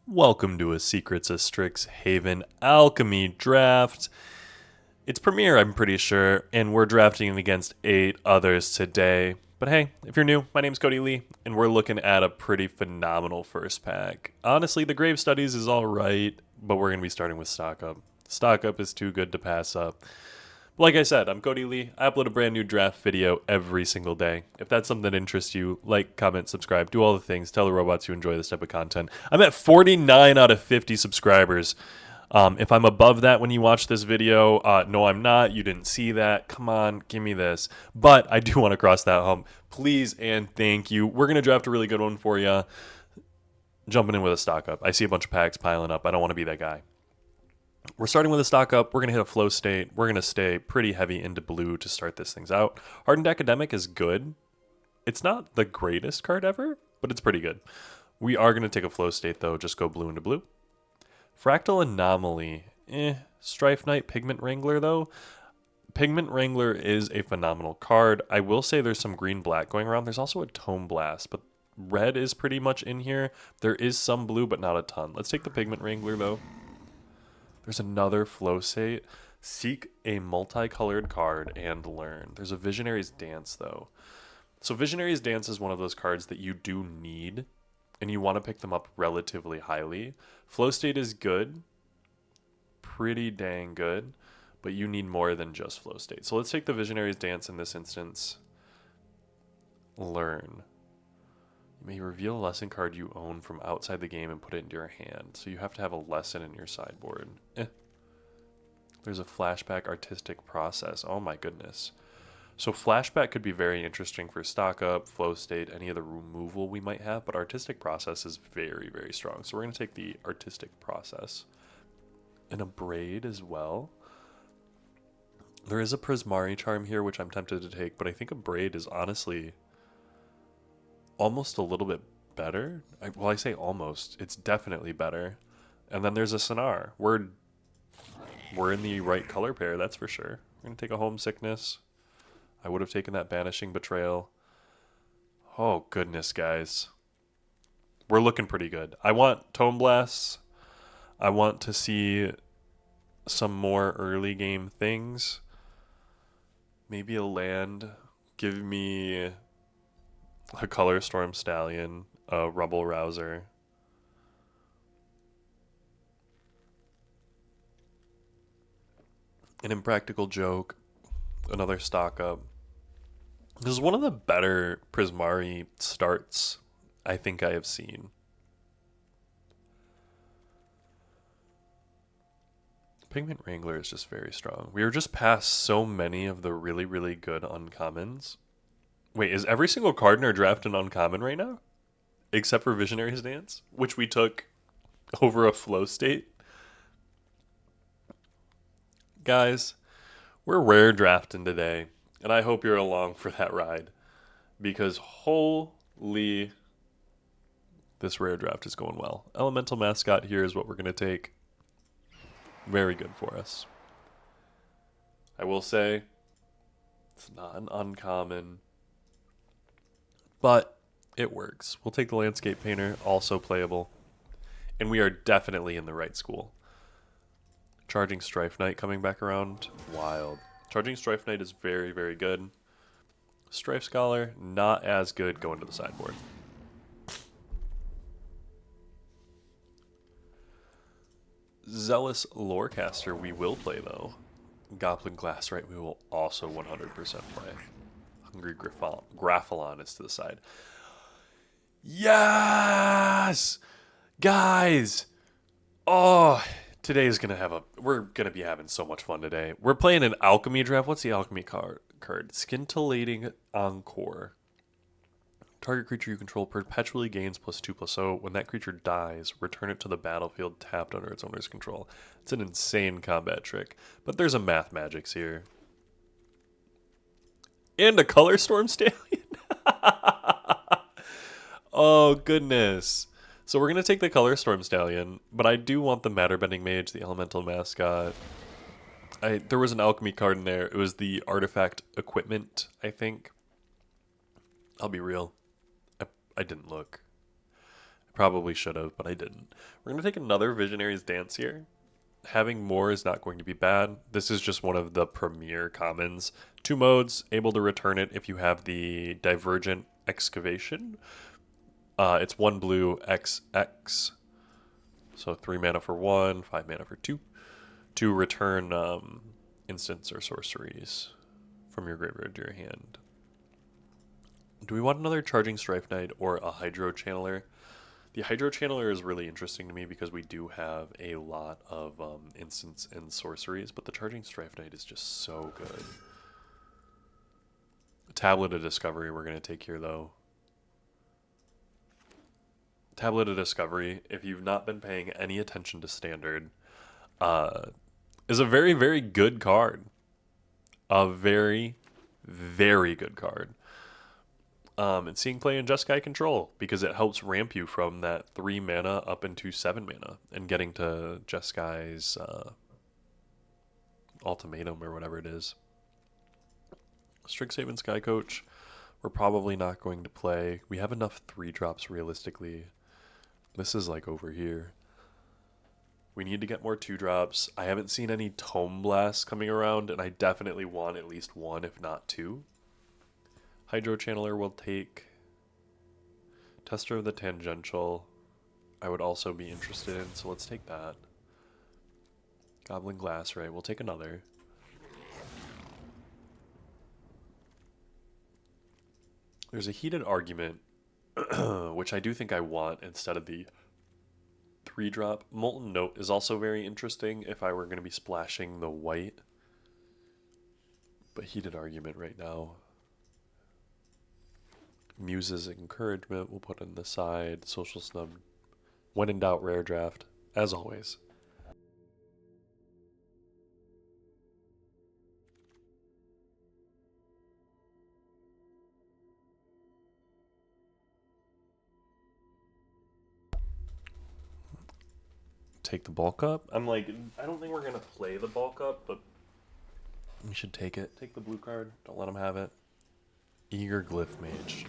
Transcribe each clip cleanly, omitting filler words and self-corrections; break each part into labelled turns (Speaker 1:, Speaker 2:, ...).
Speaker 1: Welcome to a Secrets of Strixhaven Alchemy draft. It's premiere, I'm pretty sure, and we're drafting against 8 others today. But hey, if you're new, my name's Cody Lee, and we're looking at a pretty phenomenal first pack. Honestly, the Grave Studies is alright, but we're going to be starting with Stock Up. Stock Up is too good to pass up. Like I said, I'm Cody Lee. I upload a brand new draft video every single day. If that's something that interests you, like, comment, subscribe, do all the things. Tell the robots you enjoy this type of content. I'm at 49 out of 50 subscribers. If I'm above that when you watch this video, no, I'm not. You didn't see that. Come on, give me this. But I do want to cross that hump. Please and thank you. We're going to draft a really good one for you. Jumping in with a stock up. I see a bunch of packs piling up. I don't want to be that guy. We're starting with a stock up. We're going to hit a flow state. We're going to stay pretty heavy into blue to start this things out. Hardened Academic is good. It's not the greatest card ever, but it's pretty good. We are going to take a flow state, though. Just go blue into blue. Fractal Anomaly. Strife Knight, Pigment Wrangler, though. Pigment Wrangler is a phenomenal card. I will say there's some green-black going around. There's also a Tome Blast, but red is pretty much in here. There is some blue, but not a ton. Let's take the Pigment Wrangler, though. There's another flow state. Seek a multicolored card and learn. There's a Visionary's Dance, though. So Visionary's Dance is one of those cards that you do need, and you want to pick them up relatively highly. Flow state is good. Pretty dang good. But you need more than just flow state. So let's take the Visionary's Dance in this instance. Learn. You may reveal a lesson card you own from outside the game and put it into your hand. So you have to have a lesson in your sideboard. There's a flashback artistic process. Oh my goodness. So flashback could be very interesting for stock up, flow state, any of the removal we might have, but artistic process is very, very strong. So we're going to take the artistic process. And a braid as well. There is a Prismari charm here, which I'm tempted to take, but I think a braid is honestly almost a little bit better. I say almost. It's definitely better. And then there's a Sonar. We're in the right color pair, that's for sure. We're going to take a Homesickness. I would have taken that Banishing Betrayal. Oh, goodness, guys. We're looking pretty good. I want Tome Blasts. I want to see some more early game things. Maybe a land. Give me a Color Storm Stallion, a Rubble Rouser. An Impractical Joke, another stock up. This is one of the better Prismari starts I think I have seen. Pigment Wrangler is just very strong. We are just past so many of the really, really good uncommons. Wait, is every single card in our draft an uncommon right now? Except for Visionary's Dance, which we took over a flow state? Guys, we're rare drafting today, and I hope you're along for that ride. Because holy, this rare draft is going well. Elemental Mascot here is what we're going to take. Very good for us. I will say, it's not an uncommon, but it works. We'll take the Landscape Painter, also playable. And we are definitely in the right school. Charging Strife Knight coming back around. Wild. Charging Strife Knight is very, very good. Strife Scholar, not as good going to the sideboard. Zealous Lorecaster we will play, though. Goblin Glassright we will also 100% play. Hungry Graphalon is to the side. Yes! Guys! Oh, today's gonna have we're gonna be having so much fun today. We're playing an Alchemy draft. What's the Alchemy card? Scintillating Encore. Target creature you control perpetually gains +2/+0. When that creature dies, return it to the battlefield tapped under its owner's control. It's an insane combat trick, but there's a math magics here. And a Color Storm Stallion. Oh, goodness. So we're going to take the Color Storm Stallion, but I do want the Matter Bending Mage, the Elemental Mascot. There was an Alchemy card in there. It was the Artifact Equipment, I think. I'll be real. I didn't look. Probably should have, but I didn't. We're going to take another Visionary's Dance here. Having more is not going to be bad. This is just one of the premier commons. 2 modes, able to return it if you have the Divergent Excavation. It's 1 blue XX. So 3 mana for 1, 5 mana for 2. To return instants or sorceries from your graveyard to your hand. Do we want another Charging Strife Knight or a Hydro Channeler? The Hydro Channeler is really interesting to me because we do have a lot of instants and sorceries, but the Charging Strife Knight is just so good. Tablet of Discovery we're going to take here, though. Tablet of Discovery, if you've not been paying any attention to Standard, is a very, very good card. A very, very good card. And seeing play in Jeskai Control because it helps ramp you from that 3 mana up into 7 mana and getting to Jeskai's ultimatum or whatever it is. Strixhaven Sky Coach, we're probably not going to play. We have enough 3-drops realistically. This is like over here. We need to get more 2-drops. I haven't seen any Tome Blasts coming around, and I definitely want at least 1, if not 2. Hydro Channeler will take. Tester of the Tangential I would also be interested in, so let's take that. Goblin Glass, right? We'll take another. There's a Heated Argument, which I do think I want instead of the 3-drop. Molten Note is also very interesting if I were going to be splashing the white. But Heated Argument right now. Muse's Encouragement we'll put on the side. Social Snub. When in doubt, rare draft, as always. Take the bulk up. I'm like, I don't think we're going to play the bulk up, but we should take it. Take the blue card. Don't let him have it. Eager Glyph Mage.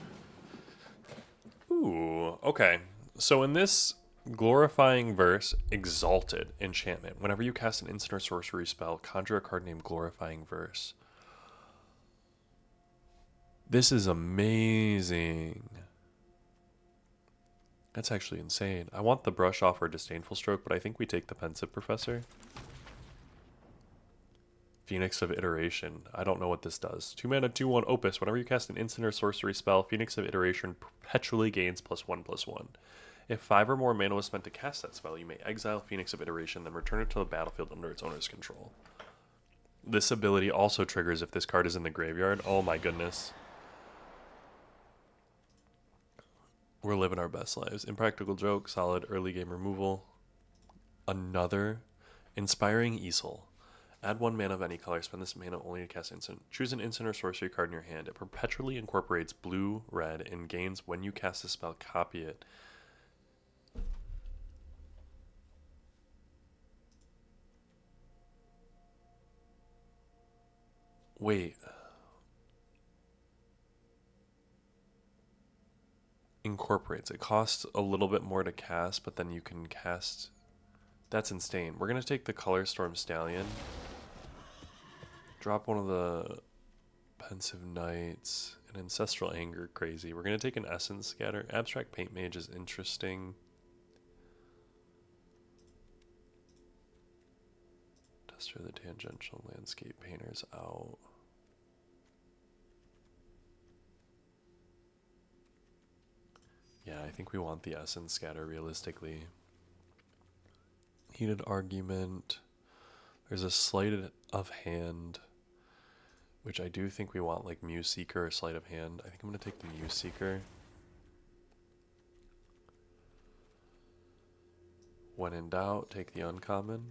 Speaker 1: Ooh, okay. So in this Glorifying Verse, Exalted enchantment, whenever you cast an instant or sorcery spell, conjure a card named Glorifying Verse. This is amazing. That's actually insane. I want the Brush Off or Disdainful Stroke, but I think we take the Pensive Professor. Phoenix of Iteration. I don't know what this does. 2 mana, 2/1 Opus. Whenever you cast an instant or sorcery spell, Phoenix of Iteration perpetually gains +1/+1. If 5 or more mana was spent to cast that spell, you may exile Phoenix of Iteration, then return it to the battlefield under its owner's control. This ability also triggers if this card is in the graveyard. Oh my goodness. We're living our best lives. Impractical Joke, solid early game removal. Another Inspiring Easel. Add 1 mana of any color. Spend this mana only to cast instant. Choose an instant or sorcery card in your hand. It perpetually incorporates blue, red, and gains when you cast the spell. Copy it. Wait. Incorporates. It costs a little bit more to cast, but then you can cast. That's insane. We're going to take the Color Storm Stallion. Drop one of the Pensive Knights. An Ancestral Anger. Crazy. We're going to take an Essence Scatter. Abstract Paint Mage is interesting. Tester the Tangential Landscape Painter's out. Yeah, I think we want the Essence Scatter realistically. Heated Argument. There's a Sleight of Hand, which I do think we want, like Muse Seeker or Sleight of Hand. I think I'm going to take the Muse Seeker. When in doubt, take the uncommon.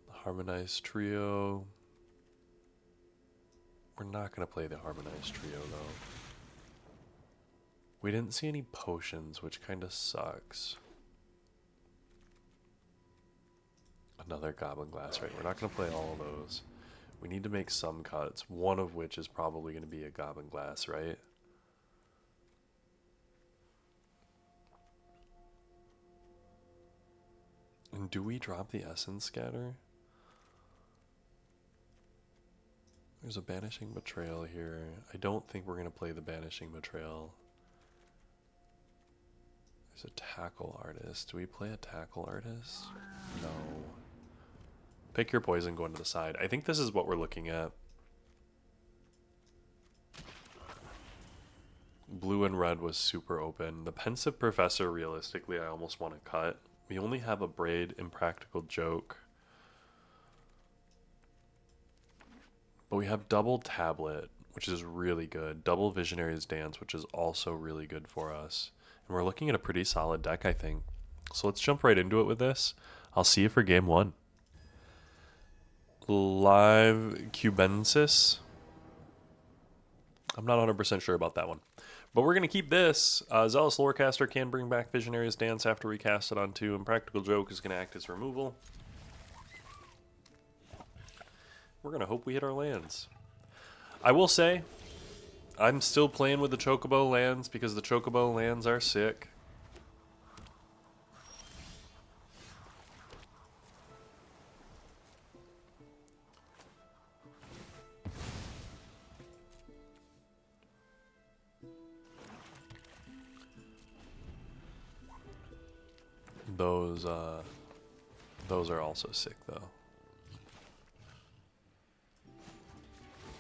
Speaker 1: Harmonized Trio. We're not going to play the Harmonized Trio, though. We didn't see any potions, which kind of sucks. Another Goblin Glass, right? We're not going to play all of those. We need to make some cuts, one of which is probably going to be a Goblin Glass, right? And do we drop the Essence Scatter? There's a Banishing Betrayal here. I don't think we're going to play the Banishing Betrayal. There's a Tackle Artist. Do we play a Tackle Artist? No. Pick your poison, go into the side. I think this is what we're looking at. Blue and red was super open. The Pensive Professor, realistically, I almost want to cut. We only have a Braid, Impractical Joke. But we have double Tablet, which is really good. Double Visionary's Dance, which is also really good for us. And we're looking at a pretty solid deck, I think. So let's jump right into it with this. I'll see you for game one. Live Cubensis. I'm not 100% sure about that one. But we're going to keep this. Zealous Lorecaster can bring back Visionary's Dance after we cast it onto Impractical Joke is going to act as removal. We're going to hope we hit our lands. I will say, I'm still playing with the Chocobo lands because the Chocobo lands are sick. Those are also sick, though.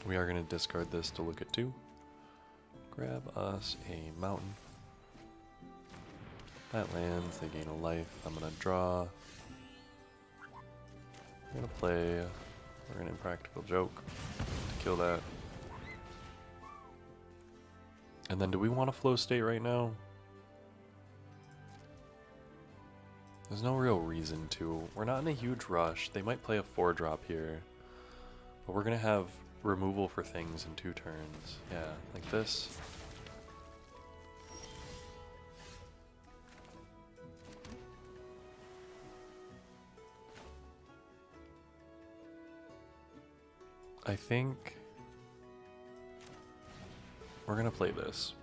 Speaker 1: We are going to discard this to look at 2. Grab us a mountain. That lands, they gain a life. I'm going to draw. We're going to play. We're going to Impractical Joke to kill that. And then do we want to flow state right now? There's no real reason to. We're not in a huge rush. They might play a 4-drop here. But we're going to have removal for things in 2 turns. Yeah, like this. I think we're going to play this.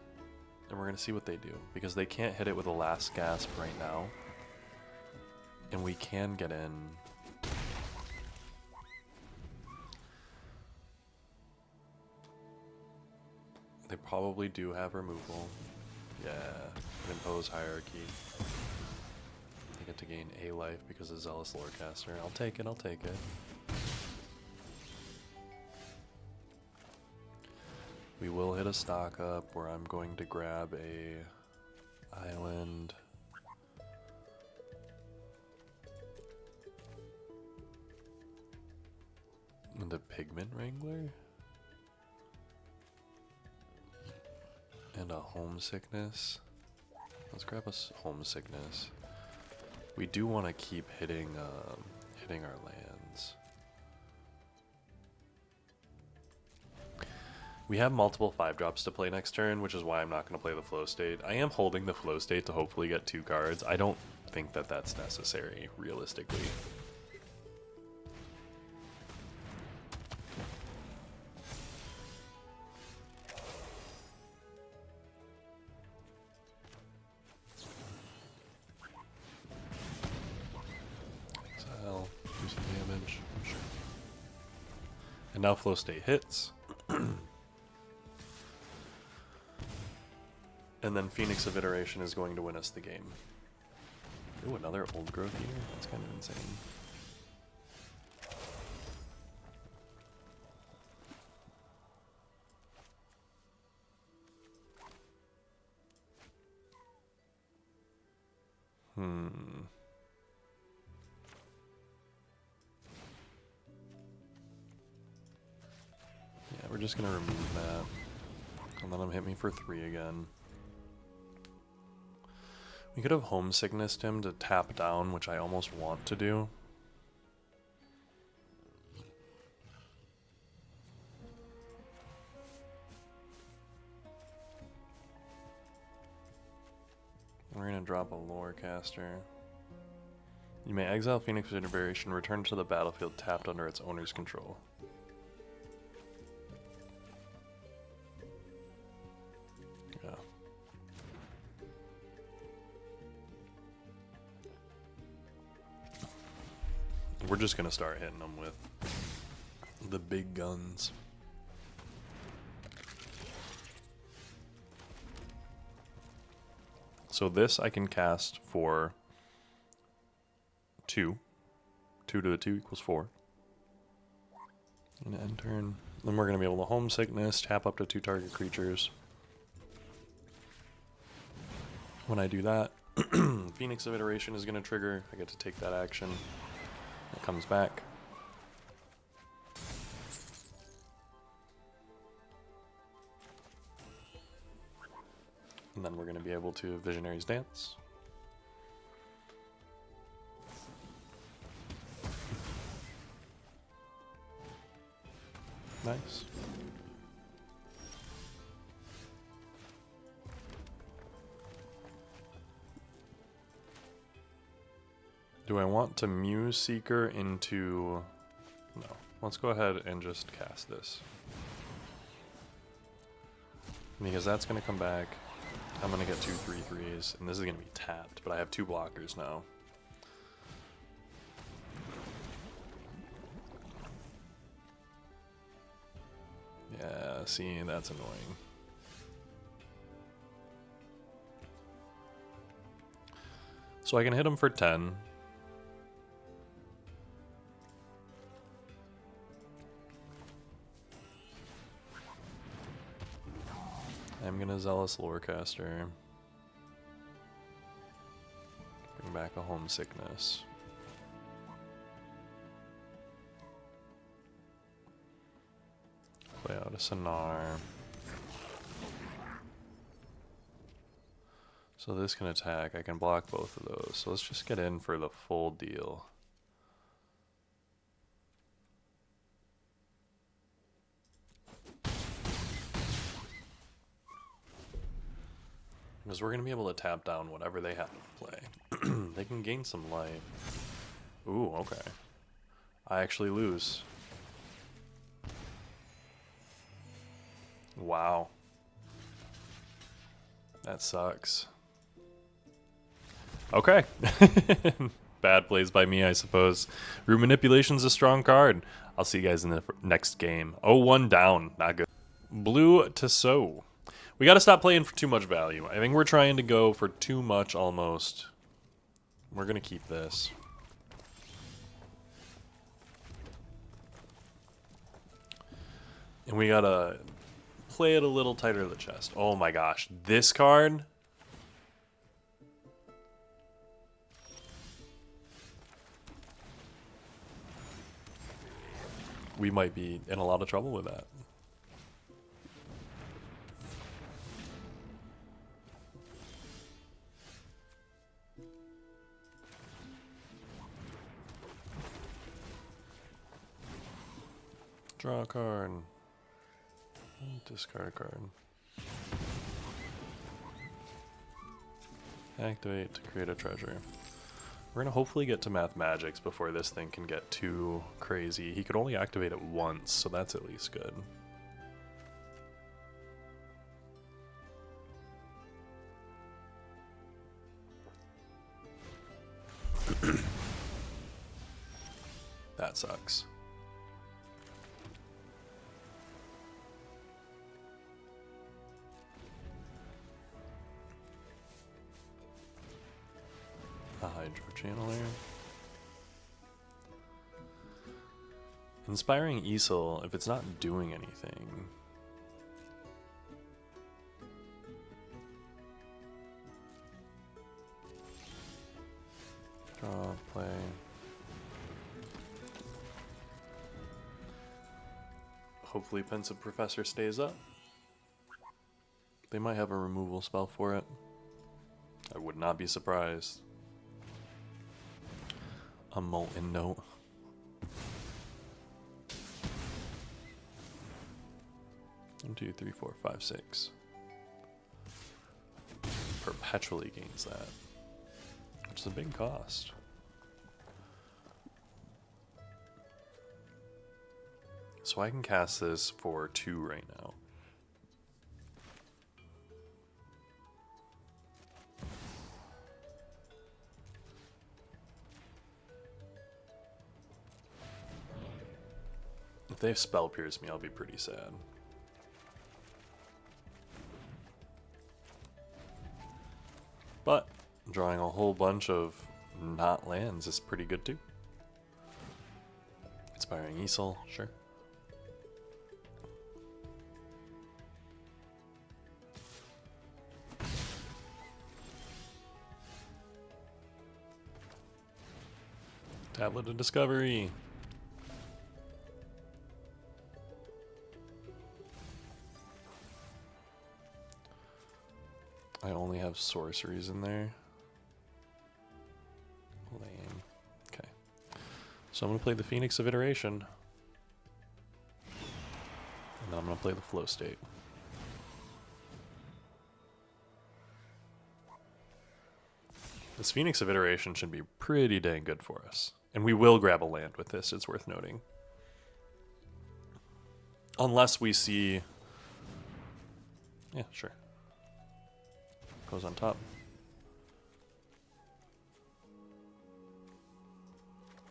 Speaker 1: And we're going to see what they do. Because they can't hit it with a Last Gasp right now. And we can get in. They probably do have removal. Yeah, impose hierarchy. They get to gain a life because of Zealous Lorecaster. I'll take it, I'll take it. We will hit a stock up where I'm going to grab a island. The Pigment Wrangler? And a Homesickness. Let's grab a Homesickness. We do want to keep hitting our lands. We have multiple 5-drops to play next turn, which is why I'm not going to play the Flow State. I am holding the Flow State to hopefully get 2 cards. I don't think that that's necessary, realistically. And now Flow State hits. And then Phoenix of Iteration is going to win us the game. Ooh, another Old Growth here? That's kind of insane. Yeah, we're just going to remove that. And let him hit me for 3 again. We could have Homesicknessed him to tap down, which I almost want to do. We're going to drop a Lorecaster. You may exile Phoenix of Iteration, return to the battlefield tapped under its owner's control. Yeah. we're just going to start hitting them with the big guns. So this I can cast for 2. 2 to the 2 equals 4. And end turn. Then we're going to be able to Homesickness, tap up to 2 target creatures. When I do that, Phoenix of Iteration is going to trigger. I get to take that action. It comes back. And then we're going to be able to Visionary's Dance. Nice. Do I want to Muse Seeker into... No. Let's go ahead and just cast this. Because that's going to come back. I'm going to get 2 3/3s, and this is going to be tapped, but I have 2 blockers now. Yeah, see, that's annoying. So I can hit him for 10. I'm gonna Zealous Lorecaster. Bring back a Homesickness. Play out a Sonar. So this can attack. I can block both of those. So let's just get in for the full deal. Because we're going to be able to tap down whatever they have to play. They can gain some life. Ooh, okay. I actually lose. Wow. That sucks. Okay. Bad plays by me, I suppose. Root Manipulation's a strong card. I'll see you guys in the next game. 0-1 down. Not good. Blue to sow. We got to stop playing for too much value. I think we're trying to go for too much almost. We're going to keep this. And we got to play it a little tighter to the chest. Oh my gosh. This card... we might be in a lot of trouble with that. Draw a card. Discard a card. Activate to create a treasure. We're going to hopefully get to Math Magics before this thing can get too crazy. He could only activate it once, so that's at least good. That sucks. A Hydro Channeler. Inspiring Easel, if it's not doing anything. Draw, play. Hopefully Pensive Professor stays up. They might have a removal spell for it. I would not be surprised. A Molten Note. One, two, three, four, five, 6. Perpetually gains that, which is a big cost. So I can cast this for 2 right now. they spell pierce me, I'll be pretty sad. But drawing a whole bunch of not lands is pretty good too. Inspiring Easel, sure. Tablet of Discovery. I only have sorceries in there. Lame. Okay. So I'm going to play the Phoenix of Iteration. And then I'm going to play the Flow State. This Phoenix of Iteration should be pretty dang good for us. And we will grab a land with this, it's worth noting. Unless we see... Yeah, sure. Goes on top.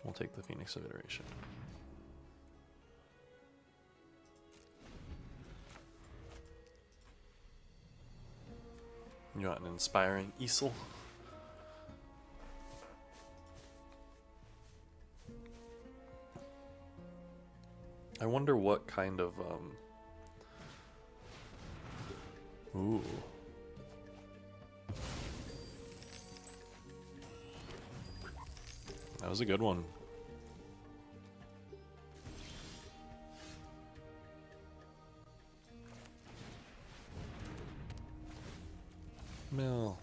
Speaker 1: We'll take the Phoenix of Iteration. You want an inspiring Easel? I wonder what kind of ooh. That was a good one. Mill.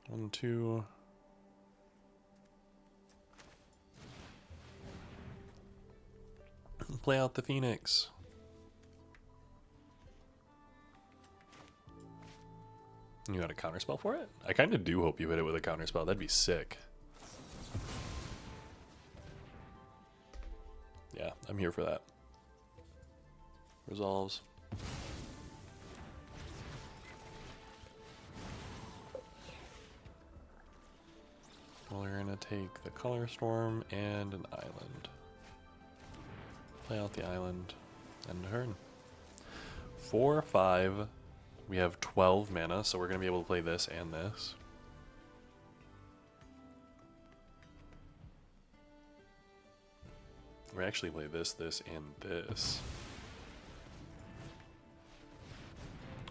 Speaker 1: One, two. Play out the Phoenix. You got a counterspell for it? I kind of do hope you hit it with a counterspell. That'd be sick. Yeah, I'm here for that. Resolves. Well, we're gonna take the Color Storm and an island. Play out the island. End turn. 4, 5. We have 12 mana, so we're gonna be able to play this and this. We actually play this, this, and this.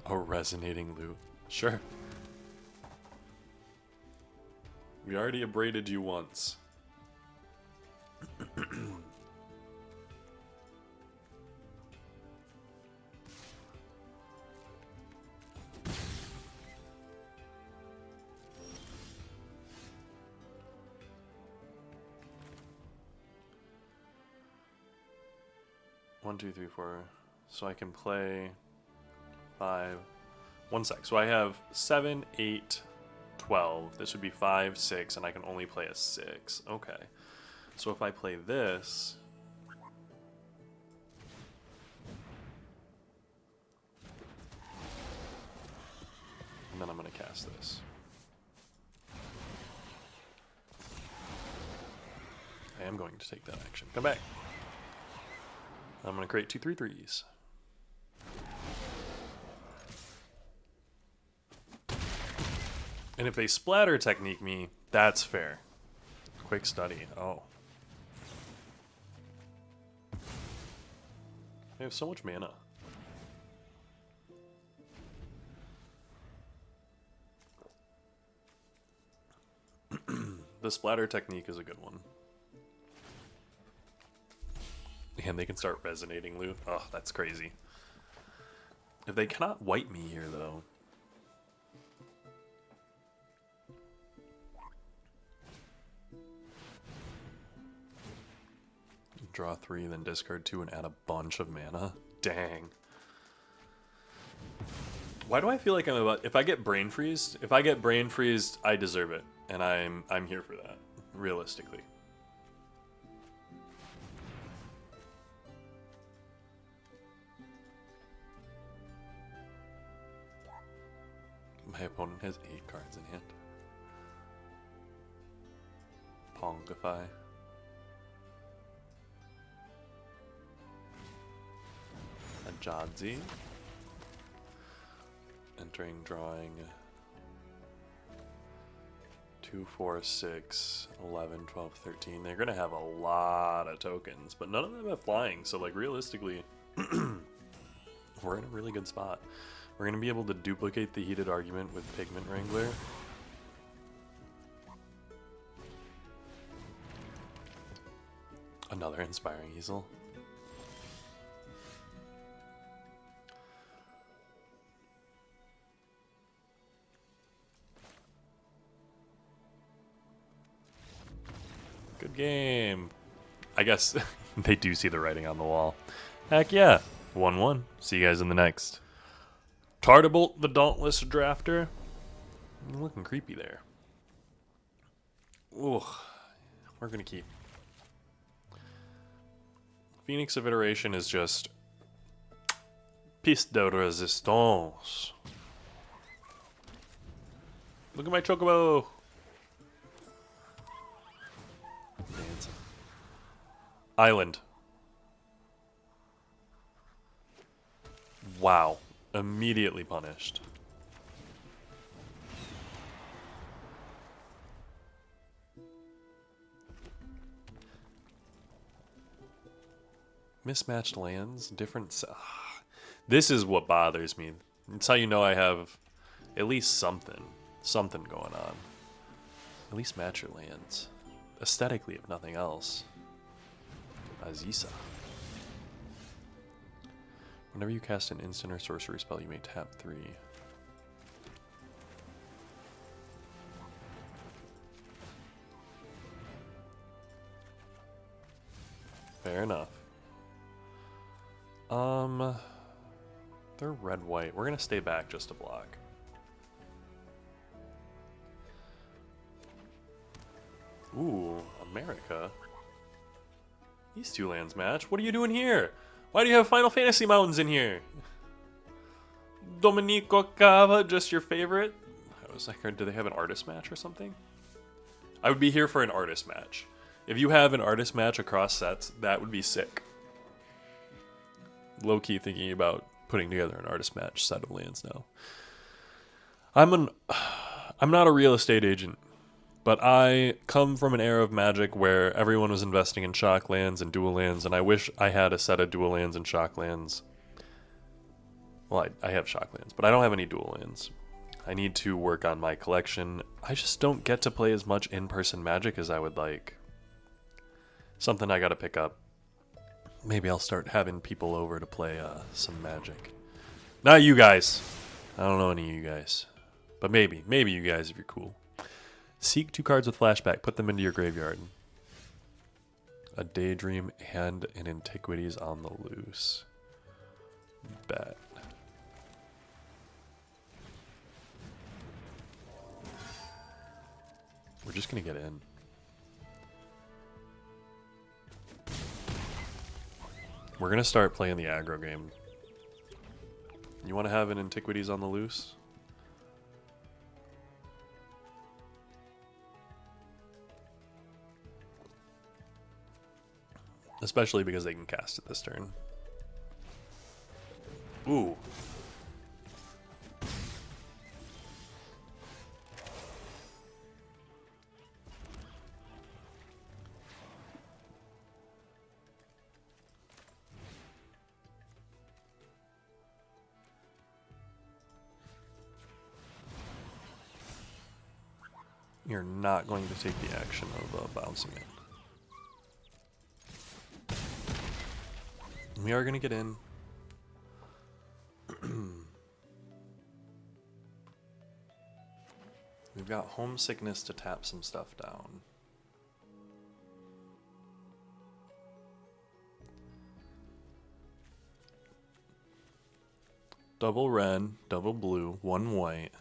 Speaker 1: A resonating loop. Sure. We already abraded you once. 1, 2, 3, 4. So I can play 5. 1 sec. So I have 7, 8, 12. This would be 5, 6, and I can only play a 6. Okay. So if I play this... and then I'm going to cast this. I am going to take that action. Come back. I'm going to create 2 3/3s. And if they splatter technique me, that's fair. Quick study. Oh. I have so much mana. The splatter technique is a good one. And they can start resonating loot. Oh, that's crazy. If they cannot wipe me here, though. Draw 3, then discard 2 and add a bunch of mana. Dang. Why do I feel like I'm about... if I get brain freezed, I deserve it. And I'm here for that, realistically. My opponent has 8 cards in hand. Pongify. A Jadzi. Entering, drawing 2, 4, 6, 11, 12, 13. They're going to have a lot of tokens, but none of them have flying. So, like, realistically, we're in a really good spot. We're going to be able to duplicate the Heated Argument with Pigment Wrangler. Another Inspiring Easel. Good game. I guess they do see the writing on the wall. Heck yeah. 1-1. See you guys in the next. Tartabolt the Dauntless Drafter. You're looking creepy there. Ooh. We're going to keep. Phoenix of Iteration is just piece de resistance. Look at my chocobo. Dancing. Island. Wow. Immediately punished. Mismatched lands, different. This is what bothers me. It's how you know I have at least something going on. At least match your lands. Aesthetically, if nothing else. Aziza. Whenever you cast an instant or sorcery spell, you may tap 3. Fair enough. They're red-white. We're gonna stay back just to block. Ooh, America. These two lands match. What are you doing here? Why do you have Final Fantasy Mountains in here? Domenico Cava, just your favorite? I was like, do they have an artist match or something? I would be here for an artist match. If you have an artist match across sets, that would be sick. Low-key thinking about putting together an artist match set of lands now. I'm not a real estate agent, but I come from an era of Magic where everyone was investing in shock lands and dual lands, and I wish I had a set of dual lands and shock lands. Well, I have shock lands, but I don't have any dual lands. I need to work on my collection. I just don't get to play as much in-person Magic as I would like. Something I gotta pick up. Maybe I'll start having people over to play some Magic. Not you guys. I don't know any of you guys. But maybe you guys if you're cool. Seek 2 cards with flashback. Put them into your graveyard. A Daydream and an Antiquities on the Loose. Bet. We're just gonna get in. We're gonna start playing the aggro game. You want to have an Antiquities on the Loose? Especially because they can cast it this turn. Ooh. You're not going to take the action of bouncing it. We are going to get in. We've got Homesickness to tap some stuff down. Double red, double blue, 1 white.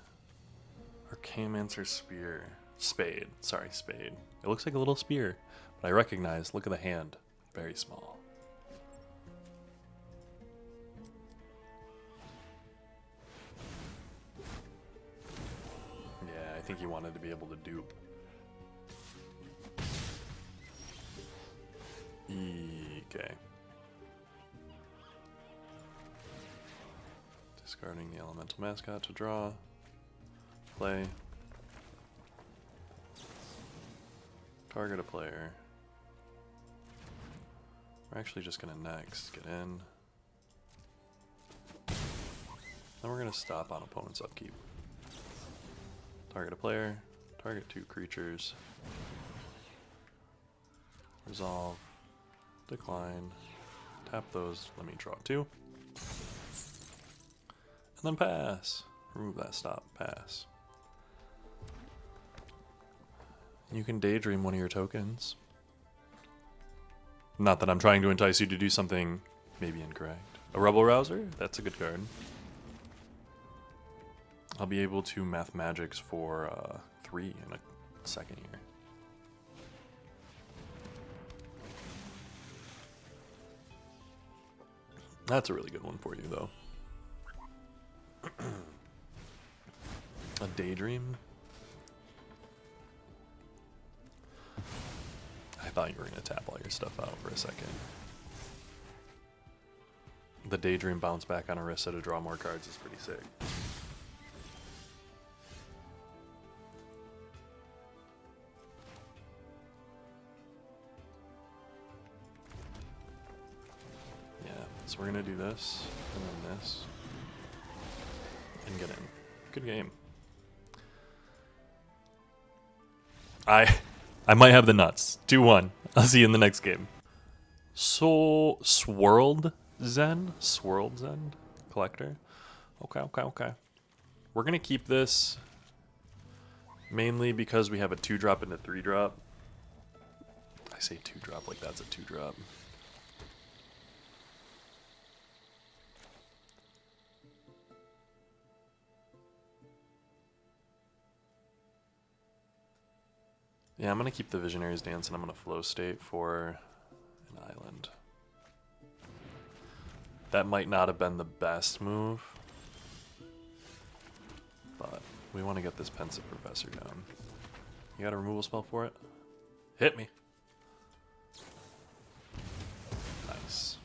Speaker 1: Archaeomancer Spear. Spade. Sorry, spade. It looks like a little spear, but I recognize, look at the hand. Very small. think he wanted to be able to dupe. Okay. Discarding the elemental mascot to draw. Play. Target a player. We're actually just gonna next get in. Then we're gonna stop on opponent's upkeep. Target a player. Target 2 creatures. Resolve. Decline. Tap those. Let me draw 2. And then pass. Remove that stop. Pass. You can daydream one of your tokens. Not that I'm trying to entice you to do something maybe incorrect. A Rebel Rouser? That's a good card. I'll be able to math magics for 3 in a second here. That's a really good one for you, though. A Daydream? I thought you were going to tap all your stuff out for a second. The Daydream bounce back on Orisa to draw more cards is pretty sick. Yeah, so we're going to do this, and then this, and get in. Good game. I might have the nuts. 2-1. I'll see you in the next game. So, Swirled Zen Collector. Okay. We're going to keep this mainly because we have a 2-drop and a 3-drop. I say 2-drop like that's a 2-drop. Yeah, I'm going to keep the Visionary's Dance and I'm going to flow state for an island. That might not have been the best move, but we want to get this Pensive Professor down. You got a removal spell for it? Hit me. Nice.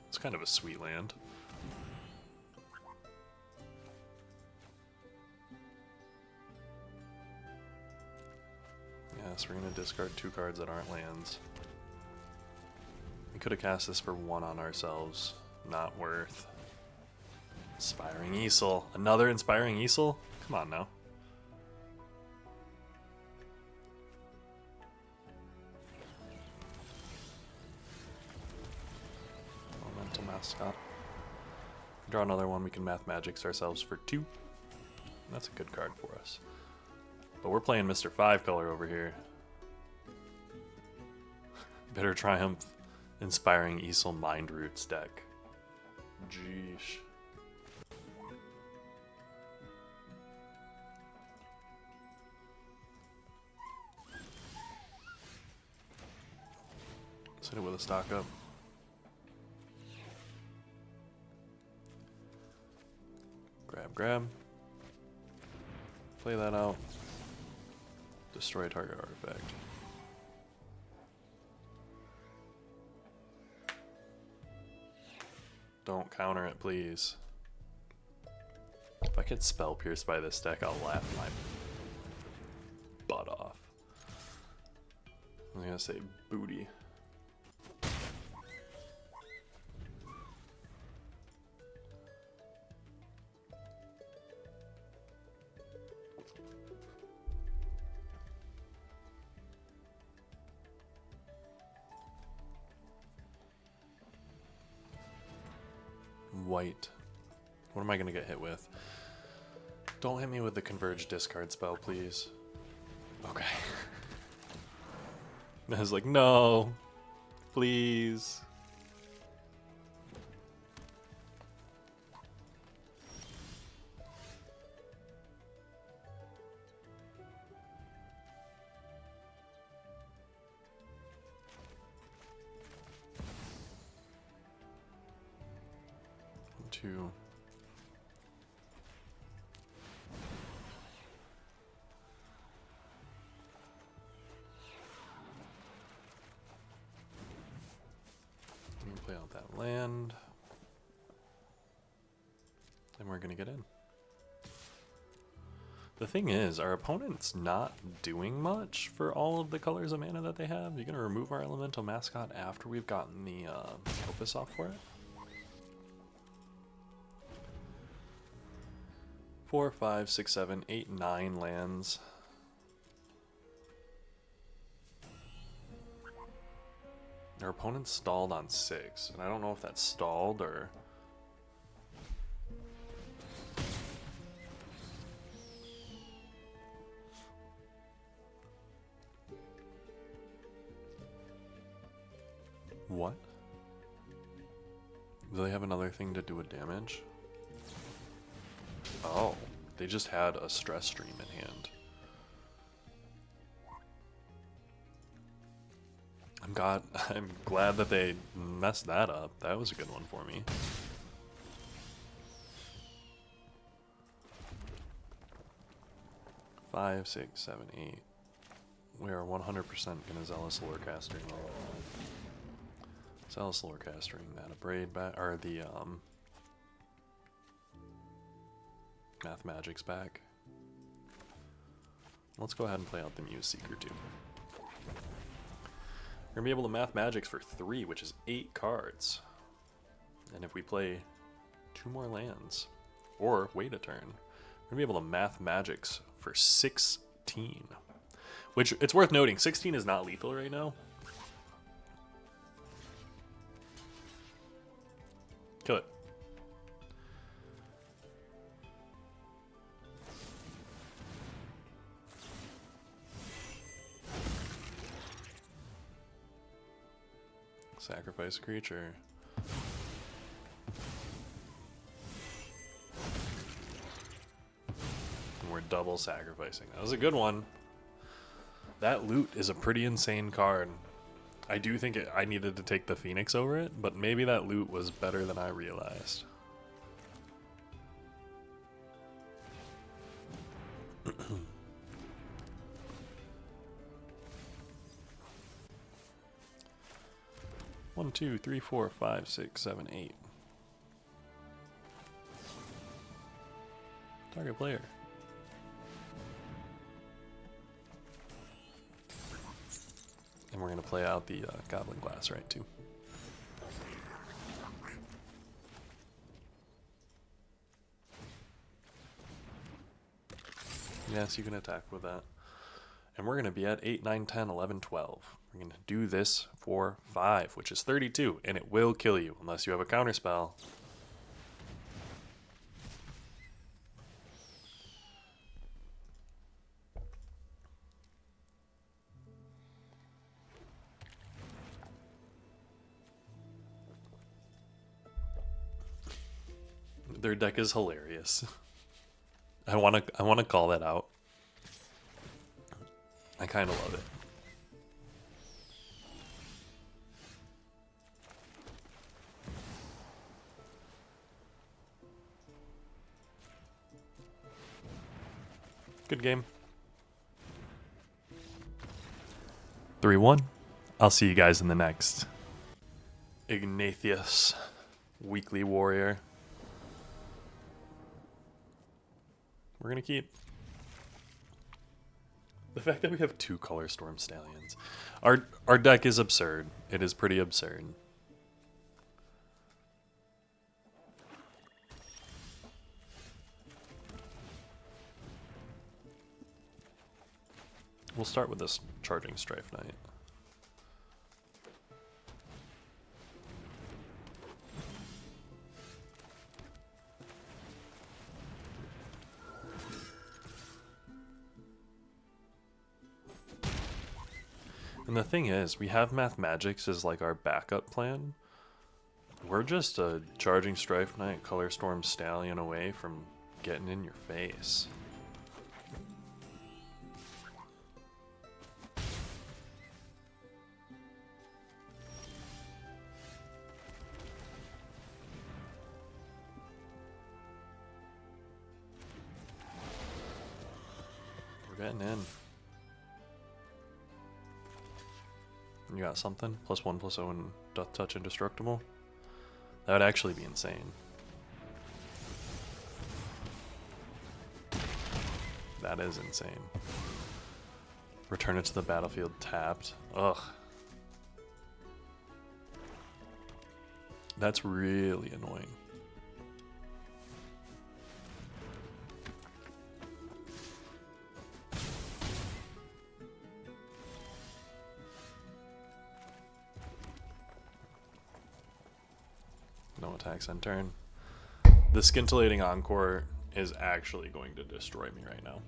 Speaker 1: It's kind of a sweet land. So we're going to discard 2 cards that aren't lands. We could have cast this for 1 on ourselves. Not worth. Inspiring Easel. Another Inspiring Easel? Come on now. Elemental Mascot. Draw another one, we can Math Magics ourselves for 2. That's a good card for us. But we're playing Mr. 5-color over here. Bitter Triumph, Inspiring Easel, Mind Roots deck. Jeesh. Let's hit it with a stock up. Grab. Play that out. Destroy target artifact. Don't counter it, please. If I get spell pierced by this deck, I'll laugh my butt off. I was gonna say booty. White. What am I gonna get hit with? Don't hit me with the Converge discard spell, please. Okay. I was like, no, please. Two. And we're going to get in. The thing is, our opponent's not doing much for all of the colors of mana that they have. You're going to remove our elemental mascot after we've gotten the opus off for it. 4, 5, 6, 7, 8, 9 lands. Our opponent's stalled on 6, and I don't know if that's stalled or... What? Do they have another thing to do with damage? Oh, they just had a stress stream in hand. I'm glad that they messed that up. That was a good one for me. Five, 6, 7, 8. We are 100% gonna Zealous Lorecasting. Zealous Lorecasting that Abrade back, or the Math Magic's back. Let's go ahead and play out the Muse Seeker too. We're gonna be able to Math Magics for 3, which is 8 cards. And if we play 2 more lands, or wait a turn, we're gonna be able to Math Magics for 16. Which, it's worth noting, 16 is not lethal right now. Kill it. Sacrifice a creature. And we're double sacrificing. That was a good one. That loot is a pretty insane card. I do think I needed to take the Phoenix over it, but maybe that loot was better than I realized. One, 2, 3, 4, 5, 6, 7, 8. Target player. And we're going to play out the Goblin Glass, right, too. Yes, you can attack with that. And we're going to be at 8, 9, 10, 11, 12. We're going to do this for 5, which is 32, and it will kill you unless you have a counterspell. Their deck is hilarious. I want to call that out. I kind of love it. Good game. 3-1. I'll see you guys in the next. Ignatius, Weekly Warrior. We're going to keep. The fact that we have 2 Color Storm Stallions. Our deck is absurd. It is pretty absurd. We'll start with this Charging Strife Knight. And the thing is, we have Math Magics as like our backup plan. We're just a Charging Strife Knight, Color Storm Stallion away from getting in your face. We're getting in. You got something? +1/+0 and Doth Touch Indestructible? That would actually be insane. That is insane. Return it to the battlefield tapped. Ugh. That's really annoying. No attacks on turn. The scintillating encore is actually going to destroy me right now.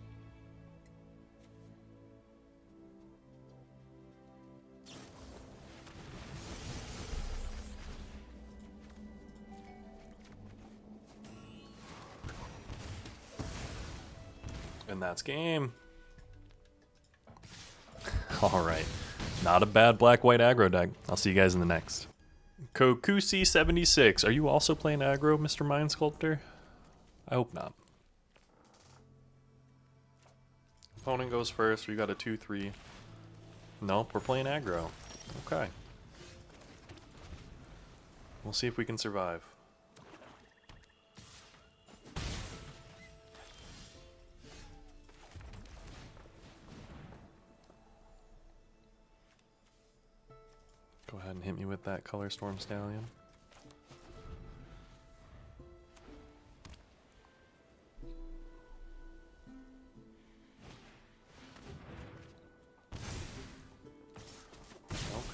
Speaker 1: And that's game. All right. Not a bad black-white aggro deck. I'll see you guys in the next. Kokusi76. Are you also playing aggro, Mr. Mind Sculptor? I hope not. Opponent goes first. We got a 2-3. Nope, we're playing aggro. Okay. We'll see if we can survive. Go ahead and hit me with that Color Storm Stallion.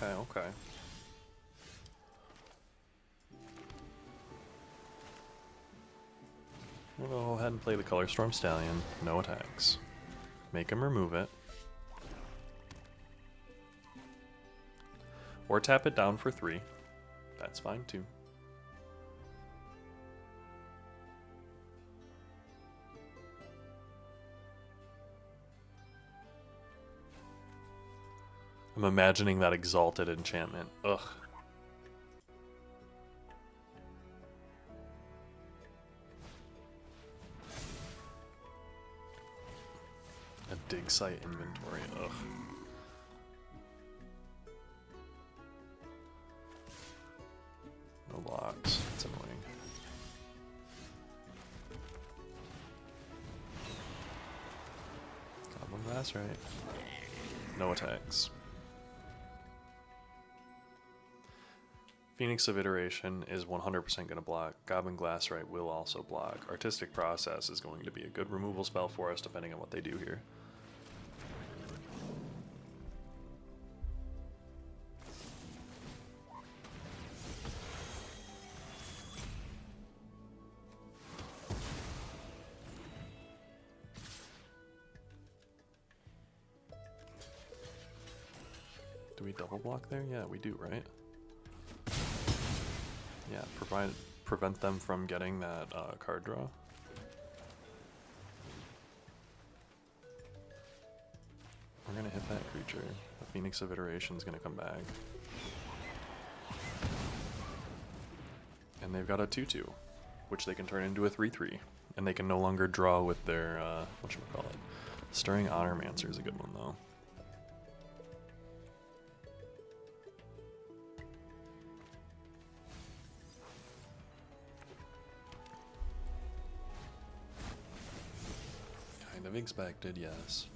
Speaker 1: Okay. We'll go ahead and play the Color Storm Stallion. No attacks. Make him remove it. Or tap it down for 3. That's fine too. I'm imagining that exalted enchantment. Ugh. A dig site inventory. Ugh. No blocks. It's annoying. Goblin Glass, right? No attacks. Phoenix of Iteration is 100% going to block. Goblin Glassrite will also block. Artistic Process is going to be a good removal spell for us depending on what they do here. Do we double block there? Yeah, we do, right? Yeah, prevent them from getting that card draw. We're gonna hit that creature. The Phoenix of Iteration is gonna come back. And they've got a 2/2, which they can turn into a 3/3. And they can no longer draw with their, whatchamacallit. Stirring Honormancer is a good one though. Kind of expected, yes.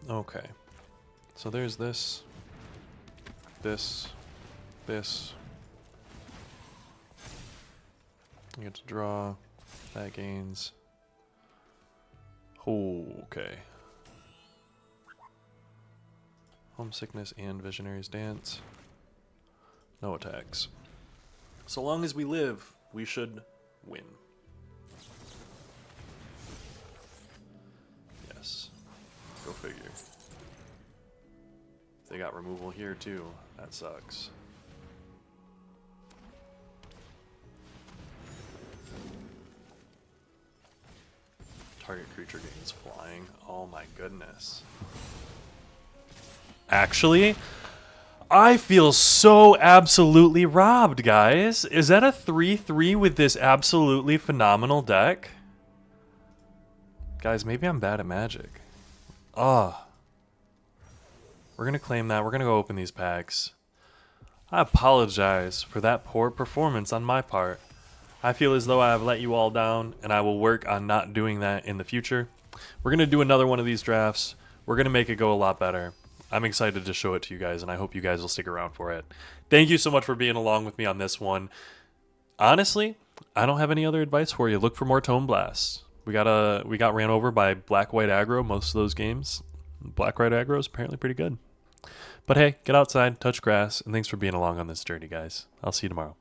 Speaker 1: Okay. So there's this. You get to draw. That gains. Oh, okay. Homesickness and Visionary's Dance. No attacks. So long as we live, we should win. Yes. Go figure. They got removal here too. That sucks. Target creature gains flying. Oh my goodness. Actually, I feel so absolutely robbed, guys. Is that a 3/3 with this absolutely phenomenal deck? Guys, maybe I'm bad at Magic. Ah. We're going to claim that. We're going to go open these packs. I apologize for that poor performance on my part. I feel as though I have let you all down, and I will work on not doing that in the future. We're going to do another one of these drafts. We're going to make it go a lot better. I'm excited to show it to you guys, and I hope you guys will stick around for it. Thank you so much for being along with me on this one. Honestly, I don't have any other advice for you. Look for more Tome Blasts. We got ran over by Black White Aggro most of those games. Black White Aggro is apparently pretty good. But hey, get outside, touch grass, and thanks for being along on this journey, guys. I'll see you tomorrow.